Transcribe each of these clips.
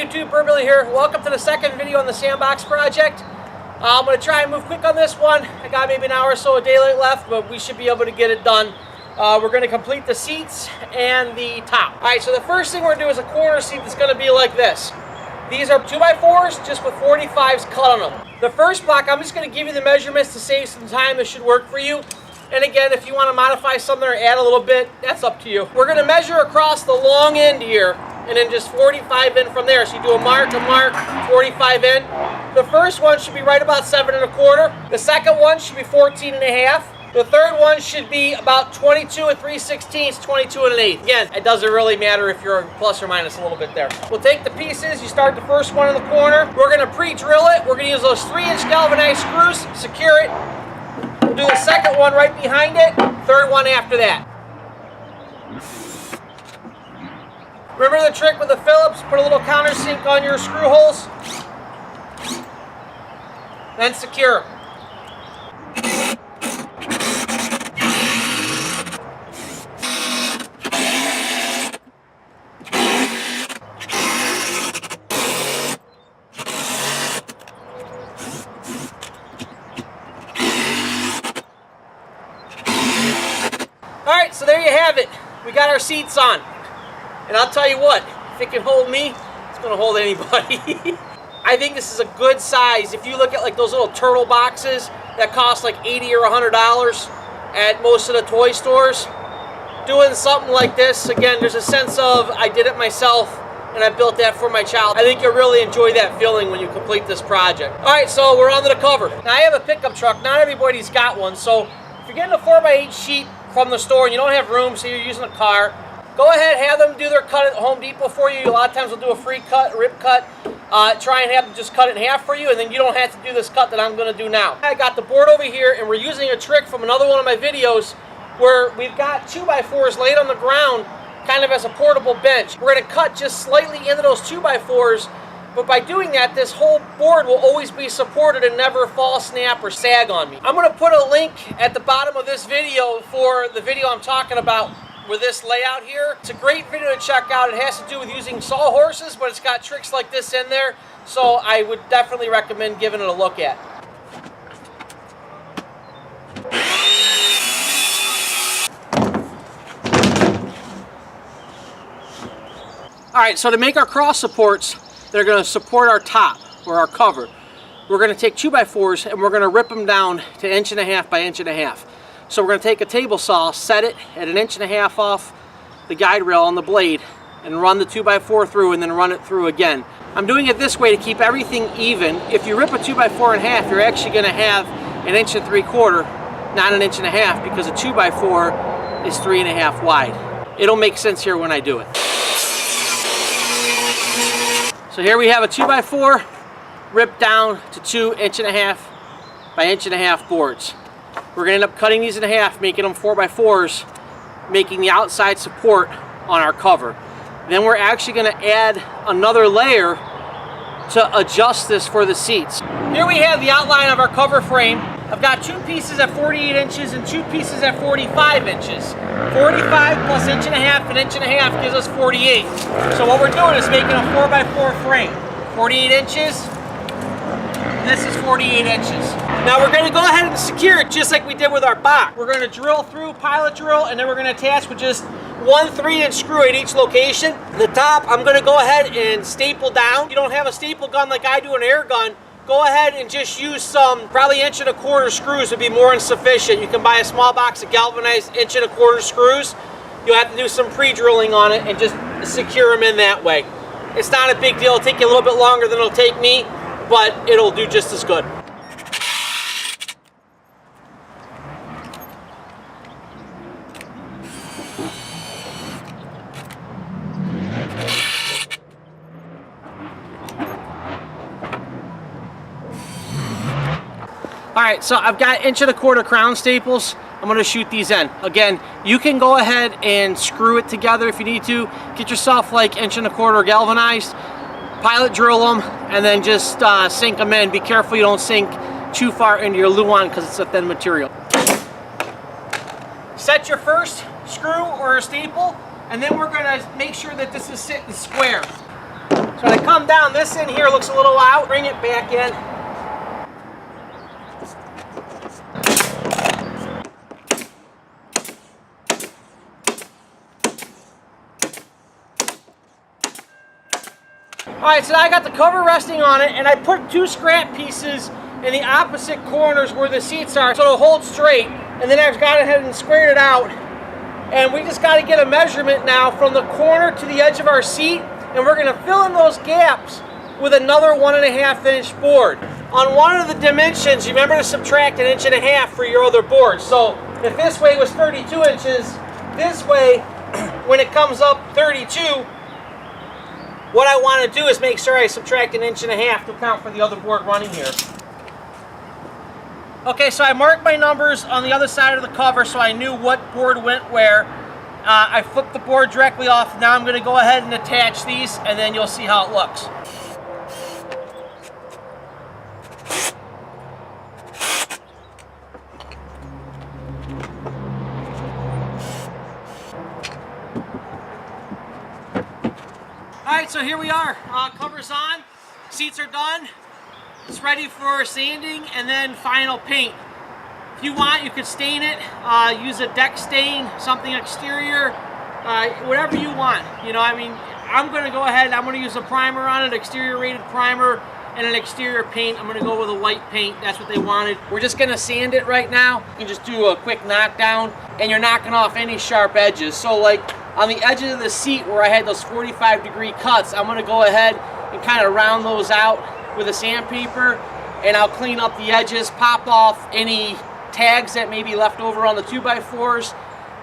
YouTube, Billy here. Welcome to the second video on the Sandbox project. I'm going to try and move quick on this one. I got maybe an hour or so of daylight left, but we should be able to get it done. We're going to complete the seats and the top. Alright, so the first thing we're going to do is a corner seat that's going to be like this. These are 2x4s just with 45s cut on them. The first block, I'm just going to give you the measurements to save some time. This should work for you. And again, if you want to modify something or add a little bit, that's up to you. We're going to measure across the long end here, and then just 45 in from there. So you do a mark, 45 in. The first one should be right about 7 1/4. The second one should be 14 1/2. The third one should be about 22 3/16, 22 1/8. Again, it doesn't really matter if you're plus or minus a little bit there. We'll take the pieces. You start the first one in the corner. We're going to pre-drill it. We're going to use those 3-inch galvanized screws, secure it. We'll do the second one right behind it, third one after that. Remember the trick with the Phillips? Put a little countersink on your screw holes, then secure. Alright, so there you have it. We got our seats on. And I'll tell you what, if it can hold me, it's going to hold anybody. I think this is a good size. If you look at like those little turtle boxes that cost like $80 or $100 at most of the toy stores, doing something like this, again, there's a sense of I did it myself and I built that for my child. I think you'll really enjoy that feeling when you complete this project. Alright, so we're on to the cover. Now I have a pickup truck. Not everybody's got one, so if you're getting a 4x8 sheet from the store and you don't have room, so you're using a car, go ahead, have them do their cut at Home Depot for you. A lot of times they'll do a free cut, a rip cut. Try and have them just cut it in half for you, and then you don't have to do this cut that I'm going to do now. I got the board over here, and we're using a trick from another one of my videos where we've got 2x4s laid on the ground kind of as a portable bench. We're going to cut just slightly into those 2x4s, but by doing that, this whole board will always be supported and never fall, snap, or sag on me. I'm going to put a link at the bottom of this video for the video I'm talking about with this layout here. It's a great video to check out. It has to do with using sawhorses, but it's got tricks like this in there, so I would definitely recommend giving it a look at. Alright, so to make our cross supports that are going to support our top or our cover, we're going to take 2x4s and we're going to rip them down to 1.5 inches by 1.5 inches. So we're going to take a table saw, set it at 1.5 inches off the guide rail on the blade, and run the 2x4 through and then run it through again. I'm doing it this way to keep everything even. If you rip a 2x4 in half, you're actually going to have 1 3/4 inches, not 1.5 inches, because a 2x4 is 3.5 inches wide. It'll make sense here when I do it. So here we have a 2x4 ripped down to 2.5 inches by 1.5 inches boards. We're going to end up cutting these in half, making them 4x4s, making the outside support on our cover. Then we're actually going to add another layer to adjust this for the seats. Here we have the outline of our cover frame. I've got 2 pieces at 48 inches and 2 pieces at 45 inches. 45 plus 1.5 inches and 1.5 inches gives us 48. So what we're doing is making a 4x4 frame. 48 inches. This is 48 inches. Now we're going to go ahead and secure it just like we did with our box. We're going to drill through, pilot drill, and then we're going to attach with just 1 3-inch screw at each location. The top, I'm going to go ahead and staple down. If you don't have a staple gun like I do, an air gun, go ahead and just use some probably 1 1/4 screws would be more than sufficient. You can buy a small box of galvanized 1 1/4 screws. You'll have to do some pre-drilling on it and just secure them in that way. It's not a big deal. It'll take you a little bit longer than it'll take me, but it'll do just as good. Alright, so I've got 1 1/4 crown staples. I'm going to shoot these in. Again, you can go ahead and screw it together if you need to. Get yourself like 1 1/4 galvanized, pilot drill them, and then just sink them in. Be careful you don't sink too far into your lauan because it's a thin material. Set your first screw or a staple, and then we're going to make sure that this is sitting square. So when I come down, this in here looks a little out. Bring it back in. Alright, so now I got the cover resting on it, and I put 2 scrap pieces in the opposite corners where the seats are so it'll hold straight. And then I've gone ahead and squared it out. And we just got to get a measurement now from the corner to the edge of our seat, and we're going to fill in those gaps with another 1.5 inch board. On one of the dimensions, remember to subtract 1.5 inches for your other board. So if this way was 32 inches, this way, when it comes up 32, what I want to do is make sure I subtract 1.5 inches to account for the other board running here. Okay, so I marked my numbers on the other side of the cover so I knew what board went where. I flipped the board directly off. Now I'm going to go ahead and attach these, and then you'll see how it looks. Alright, so here we are. Cover's on, seats are done. It's ready for sanding and then final paint. If you want, you could stain it, use a deck stain, something exterior, whatever you want. You know, I mean, I'm going to go ahead, I'm going to use a primer on it, exterior rated primer, and an exterior paint. I'm going to go with a white paint. That's what they wanted. We're just going to sand it right now. You can just do a quick knockdown, and you're knocking off any sharp edges. So like on the edges of the seat where I had those 45-degree cuts, I'm going to go ahead and kind of round those out with a sandpaper, and I'll clean up the edges, pop off any tags that may be left over on the 2x4s,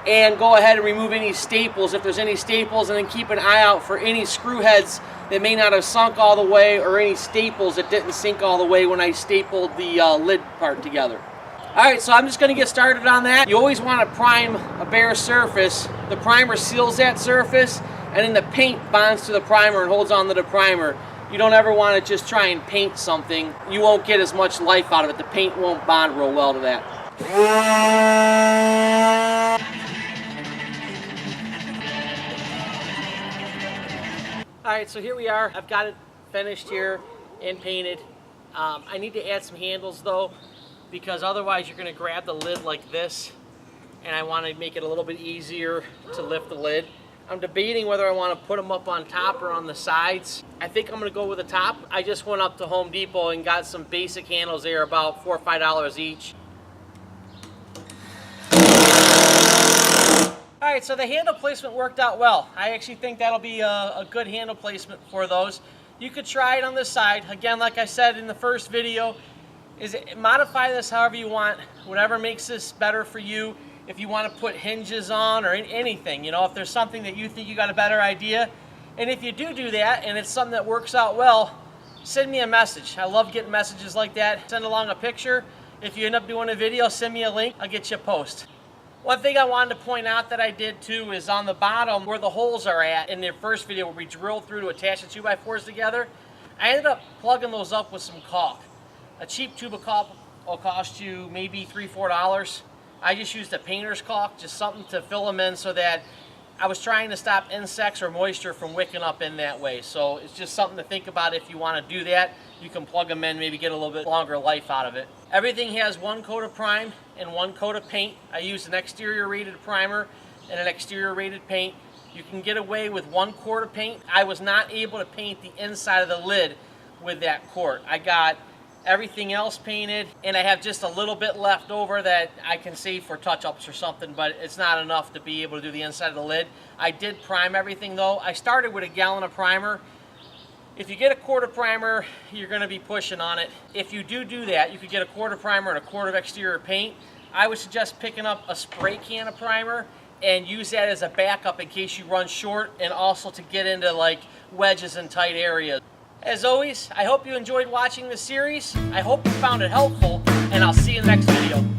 and go ahead and remove any staples if there's any staples, and then keep an eye out for any screw heads that may not have sunk all the way, or any staples that didn't sink all the way when I stapled the lid part together. Alright, so I'm just going to get started on that. You always want to prime a bare surface. The primer seals that surface, and then the paint bonds to the primer and holds on to the primer. You don't ever want to just try and paint something. You won't get as much life out of it. The paint won't bond real well to that. Alright, so here we are. I've got it finished here and painted. I need to add some handles though, because otherwise you're going to grab the lid like this, and I want to make it a little bit easier to lift the lid. I'm debating whether I want to put them up on top or on the sides. I think I'm going to go with the top. I just went up to Home Depot and got some basic handles there, about $4 or $5 each. Alright, so the handle placement worked out well. I actually think that'll be a good handle placement for those. You could try it on this side. Again, like I said in the first video, modify this however you want, whatever makes this better for you. If you want to put hinges on or anything, you know, if there's something that you think you got a better idea. And if you do that and it's something that works out well, send me a message. I love getting messages like that. Send along a picture. If you end up doing a video, send me a link. I'll get you a post. One thing I wanted to point out that I did too is on the bottom where the holes are at in the first video where we drilled through to attach the 2x4s together, I ended up plugging those up with some caulk. A cheap tube of caulk will cost you maybe $3 or $4. I just used a painter's caulk, just something to fill them in so that I was trying to stop insects or moisture from wicking up in that way. So it's just something to think about if you want to do that. You can plug them in, maybe get a little bit longer life out of it. Everything has 1 coat of prime and 1 coat of paint. I used an exterior rated primer and an exterior rated paint. You can get away with 1 quart of paint. I was not able to paint the inside of the lid with that quart. I got everything else painted, and I have just a little bit left over that I can save for touch-ups or something, but it's not enough to be able to do the inside of the lid. I did prime everything though. I started with a gallon of primer. If you get a quart of primer, you're going to be pushing on it. If you do that, you could get a quart of primer and a quart of exterior paint. I would suggest picking up a spray can of primer and use that as a backup in case you run short, and also to get into like wedges and tight areas. As always, I hope you enjoyed watching this series. I hope you found it helpful, and I'll see you in the next video.